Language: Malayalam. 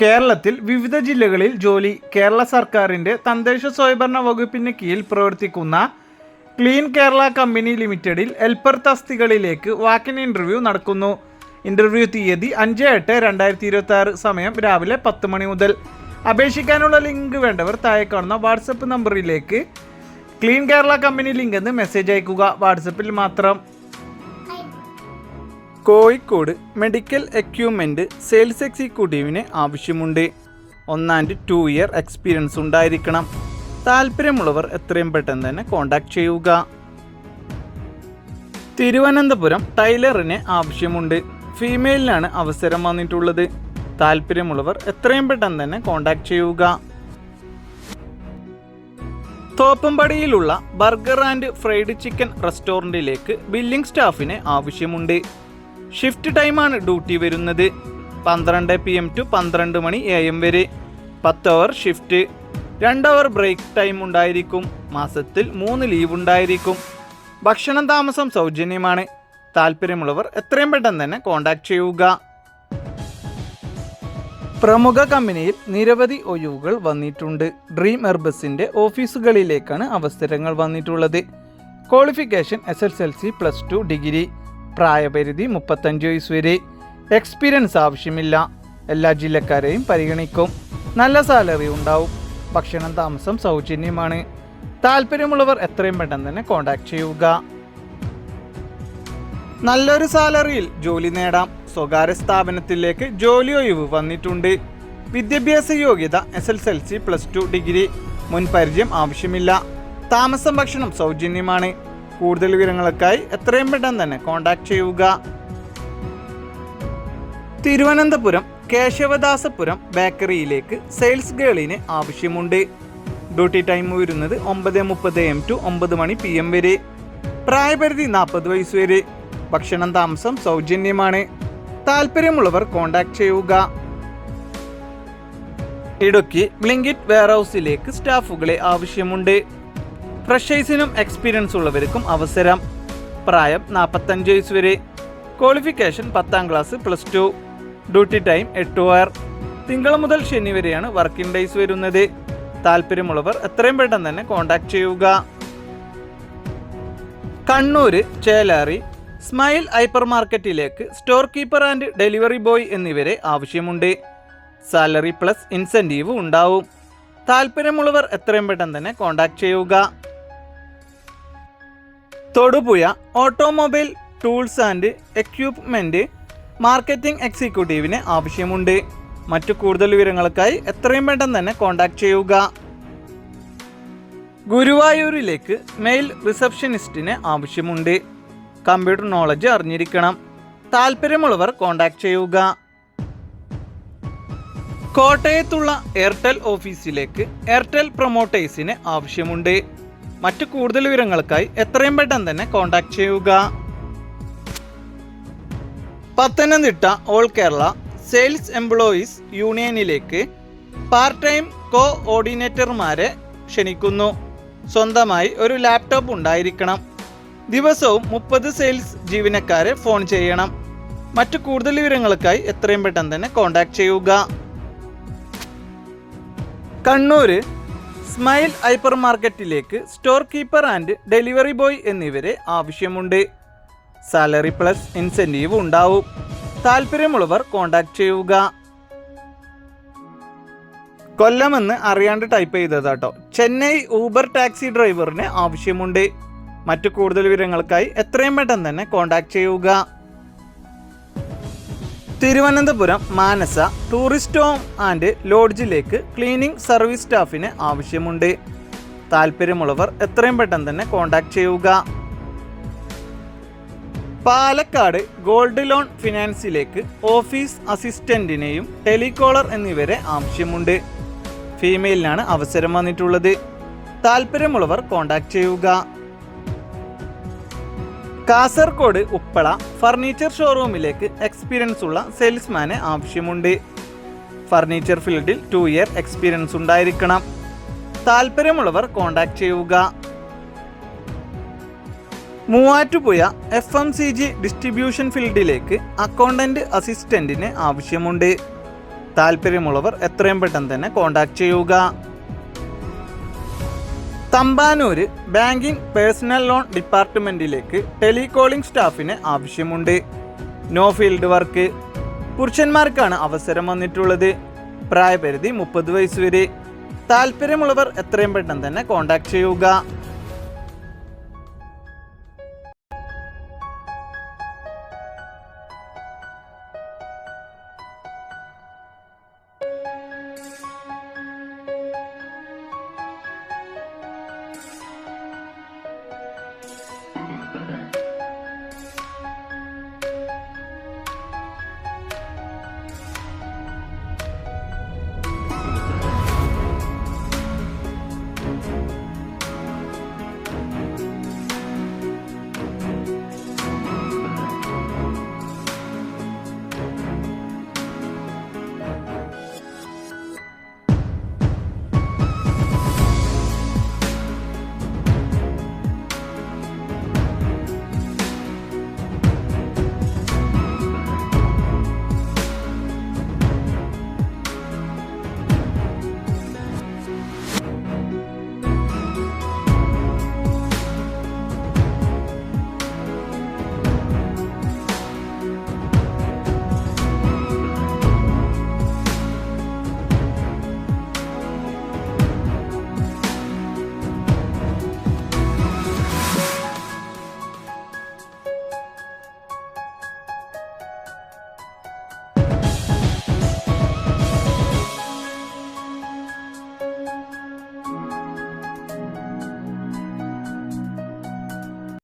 കേരളത്തിൽ വിവിധ ജില്ലകളിൽ ജോലി. കേരള സർക്കാരിൻ്റെ തദ്ദേശ സ്വയംഭരണ വകുപ്പിന് കീഴിൽ പ്രവർത്തിക്കുന്ന ക്ലീൻ കേരള കമ്പനി ലിമിറ്റഡിൽ ഹെൽപ്പർ തസ്തികകളിലേക്ക് വാക്കിൻ ഇൻ്റർവ്യൂ നടക്കുന്നു. ഇൻ്റർവ്യൂ തീയതി 5/8/2026, സമയം രാവിലെ 10 മണി മുതൽ. അപേക്ഷിക്കാനുള്ള ലിങ്ക് വേണ്ടവർ താഴെ കാണുന്ന വാട്സപ്പ് നമ്പറിലേക്ക് ക്ലീൻ കേരള കമ്പനി ലിങ്ക് എന്ന് മെസ്സേജ് അയക്കുക. വാട്സപ്പിൽ മാത്രം. കോഴിക്കോട് മെഡിക്കൽ എക്യുപ്മെൻറ്റ് സെയിൽസ് എക്സിക്യൂട്ടീവിന് ആവശ്യമുണ്ട്. 1 and 2 year എക്സ്പീരിയൻസ് ഉണ്ടായിരിക്കണം. താല്പര്യമുള്ളവർ എത്രയും പെട്ടെന്ന് തന്നെ കോൺടാക്ട് ചെയ്യുക. തിരുവനന്തപുരം ടൈലറിന് ആവശ്യമുണ്ട്. ഫീമെയിലിനാണ് അവസരം വന്നിട്ടുള്ളത്. താല്പര്യമുള്ളവർ എത്രയും പെട്ടെന്ന് തന്നെ കോൺടാക്ട് ചെയ്യുക. തോപ്പുംപടിയിലുള്ള ബർഗർ ആൻഡ് ഫ്രൈഡ് ചിക്കൻ റെസ്റ്റോറൻറ്റിലേക്ക് ബില്ലിംഗ് സ്റ്റാഫിന് ആവശ്യമുണ്ട്. ഷിഫ്റ്റ് ടൈമാണ് ഡ്യൂട്ടി വരുന്നത്. 12 PM to 12 മണി AM വരെ. 10 അവർ ഷിഫ്റ്റ്. 2 അവർ ബ്രേക്ക് ടൈം ഉണ്ടായിരിക്കും. മാസത്തിൽ 3 ലീവ് ഉണ്ടായിരിക്കും. ഭക്ഷണം താമസം സൗജന്യമാണ്. താല്പര്യമുള്ളവർ എത്രയും പെട്ടെന്ന് തന്നെ കോൺടാക്ട് ചെയ്യുക. പ്രമുഖ കമ്പനിയിൽ നിരവധി ഒഴിവുകൾ വന്നിട്ടുണ്ട്. ഡ്രീം എർബസിൻ്റെ ഓഫീസുകളിലേക്കാണ് അവസരങ്ങൾ വന്നിട്ടുള്ളത്. Qualification SSLC +2 degree. പ്രായപരിധി 35 വയസ്സ് വരെ. എക്സ്പീരിയൻസ് ആവശ്യമില്ല. എല്ലാ ജില്ലക്കാരെയും പരിഗണിക്കും. നല്ല സാലറി ഉണ്ടാവും. ഭക്ഷണം താമസം സൗജന്യമാണ്. താല്പര്യമുള്ളവർ എത്രയും പെട്ടെന്ന് തന്നെ കോൺടാക്ട് ചെയ്യുക. നല്ലൊരു സാലറിയിൽ ജോലി നേടാം. സ്വകാര്യ സ്ഥാപനത്തിലേക്ക് ജോലി ഒഴിവ് വന്നിട്ടുണ്ട്. വിദ്യാഭ്യാസ യോഗ്യത SSLC +2 ഡിഗ്രി. മുൻപരിചയം ആവശ്യമില്ല. താമസം ഭക്ഷണം സൗജന്യമാണ്. കൂടുതൽ വിവരങ്ങൾക്കായി എത്രയും പെട്ടെന്ന് തന്നെ കോൺടാക്ട് ചെയ്യുക. തിരുവനന്തപുരം കേശവദാസപുരം ബേക്കറിയിലേക്ക് സെയിൽസ് ഗേളിന് ആവശ്യമുണ്ട്. ഡ്യൂട്ടി ടൈം വരുന്നത് 9:30 AM to 9 മണി PM വരെ. പ്രായപരിധി 40 വയസ്സ് വരെ. ഭക്ഷണം താമസം സൗജന്യമാണ്. താല്പര്യമുള്ളവർ കോൺടാക്ട് ചെയ്യുക. ഇടുക്കി ബ്ലിങ്കിറ്റ് വെയർഹൗസിലേക്ക് സ്റ്റാഫുകളെ ആവശ്യമുണ്ട്. ഫ്രഷേഴ്സിനും എക്സ്പീരിയൻസ് ഉള്ളവർക്കും അവസരം. പ്രായം 45 വയസ്സ് വരെ. Qualification 10ാം class +2. ഡ്യൂട്ടി ടൈം 8 അവർ. തിങ്കൾ മുതൽ ശനി വരെയാണ് വർക്കിംഗ് ഡേയ്സ് വരുന്നത്. താല്പര്യമുള്ളവർ എത്രയും പെട്ടെന്ന് തന്നെ കോൺടാക്ട് ചെയ്യുക. കണ്ണൂർ ചേലാറി സ്മൈൽ ഹൈപ്പർ മാർക്കറ്റിലേക്ക് store keeper and delivery boy എന്നിവരെ ആവശ്യമുണ്ട്. സാലറി പ്ലസ് ഇൻസെൻറ്റീവ് ഉണ്ടാവും. താല്പര്യമുള്ളവർ എത്രയും പെട്ടെന്ന് തന്നെ കോൺടാക്ട് ചെയ്യുക. Thodupuzha automobile tools and equipment marketing എക്സിക്യൂട്ടീവിന് ആവശ്യമുണ്ട്. മറ്റു കൂടുതൽ വിവരങ്ങൾക്കായി എത്രയും പെട്ടെന്ന് തന്നെ കോൺടാക്ട് ചെയ്യുക. ഗുരുവായൂരിലേക്ക് മെയിൽ റിസപ്ഷനിസ്റ്റിന് ആവശ്യമുണ്ട്. കമ്പ്യൂട്ടർ നോളജ് അറിഞ്ഞിരിക്കണം. താല്പര്യമുള്ളവർ കോൺടാക്ട് ചെയ്യുക. കോട്ടയത്തുള്ള എയർടെൽ ഓഫീസിലേക്ക് എയർടെൽ പ്രൊമോട്ടേഴ്സിന് ആവശ്യമുണ്ട്. മറ്റു കൂടുതൽ വിവരങ്ങൾക്കായി എത്രയും പെട്ടെന്ന് തന്നെ കോൺടാക്ട് ചെയ്യുക. Pathanamthitta all Kerala sales employees യൂണിയനിലേക്ക് പാർട്ട് ടൈം കോഓർഡിനേറ്റർമാരെ ക്ഷണിക്കുന്നു. സ്വന്തമായി ഒരു ലാപ്ടോപ്പ് ഉണ്ടായിരിക്കണം. ദിവസവും 30 സെയിൽസ് ജീവനക്കാരെ ഫോൺ ചെയ്യണം. മറ്റു കൂടുതൽ വിവരങ്ങൾക്കായി എത്രയും പെട്ടെന്ന് തന്നെ കോൺടാക്ട് ചെയ്യുക. കണ്ണൂർ സ്മൈൽ ഹൈപ്പർ മാർക്കറ്റിലേക്ക് store keeper and delivery boy എന്നിവരെ ആവശ്യമുണ്ട്. സാലറി പ്ലസ് ഇൻസെൻറ്റീവ് ഉണ്ടാവും. താല്പര്യമുള്ളവർ കോൺടാക്ട് ചെയ്യുക. കൊല്ലമെന്ന് അറിയാണ്ട് ടൈപ്പ് ചെയ്തതാട്ടോ. ചെന്നൈ ഊബർ ടാക്സി ഡ്രൈവറിന് ആവശ്യമുണ്ട്. മറ്റു കൂടുതൽ വിവരങ്ങൾക്കായി എത്രയും പെട്ടെന്ന് തന്നെ കോൺടാക്ട് ചെയ്യുക. Thiruvananthapuram Manasa tourist home and ലോഡ്ജിലേക്ക് ക്ലീനിംഗ് സർവീസ് സ്റ്റാഫിന് ആവശ്യമുണ്ട്. താല്പര്യമുള്ളവർ എത്രയും പെട്ടെന്ന് തന്നെ കോൺടാക്ട് ചെയ്യുക. പാലക്കാട് ഗോൾഡ് ലോൺ ഫിനാൻസിലേക്ക് ഓഫീസ് അസിസ്റ്റന്റിനെയും ടെലികോളർ എന്നിവരെ ആവശ്യമുണ്ട്. ഫീമെയിലിനാണ് അവസരം വന്നിട്ടുള്ളത്. താല്പര്യമുള്ളവർ കോൺടാക്ട് ചെയ്യുക. കാസർഗോഡ് ഉപ്പള ഫർണിച്ചർ ഷോറൂമിലേക്ക് എക്സ്പീരിയൻസ് ഉള്ള സെയിൽസ്മാനെ ആവശ്യമുണ്ട്. ഫർണിച്ചർ ഫീൽഡിൽ 2 year എക്സ്പീരിയൻസ് ഉണ്ടായിരിക്കണം. താല്പര്യമുള്ളവർ കോൺടാക്ട് ചെയ്യുക. മൂവാറ്റുപുഴ FMCG ഡിസ്ട്രിബ്യൂഷൻ ഫീൽഡിലേക്ക് അക്കൗണ്ടന്റ് അസിസ്റ്റന്റിന് ആവശ്യമുണ്ട്. താല്പര്യമുള്ളവർ എത്രയും പെട്ടെന്ന് തന്നെ കോൺടാക്ട് ചെയ്യുക. തമ്പാനൂര് ബാങ്കിംഗ് പേഴ്സണൽ ലോൺ ഡിപ്പാർട്ട്മെൻറ്റിലേക്ക് ടെലികോളിംഗ് സ്റ്റാഫിന് ആവശ്യമുണ്ട്. No field work. പുരുഷന്മാർക്കാണ് അവസരം വന്നിട്ടുള്ളത്. പ്രായപരിധി 30 വയസ്സ് വരെ. താല്പര്യമുള്ളവർ എത്രയും പെട്ടെന്ന് തന്നെ കോൺടാക്ട് ചെയ്യുക.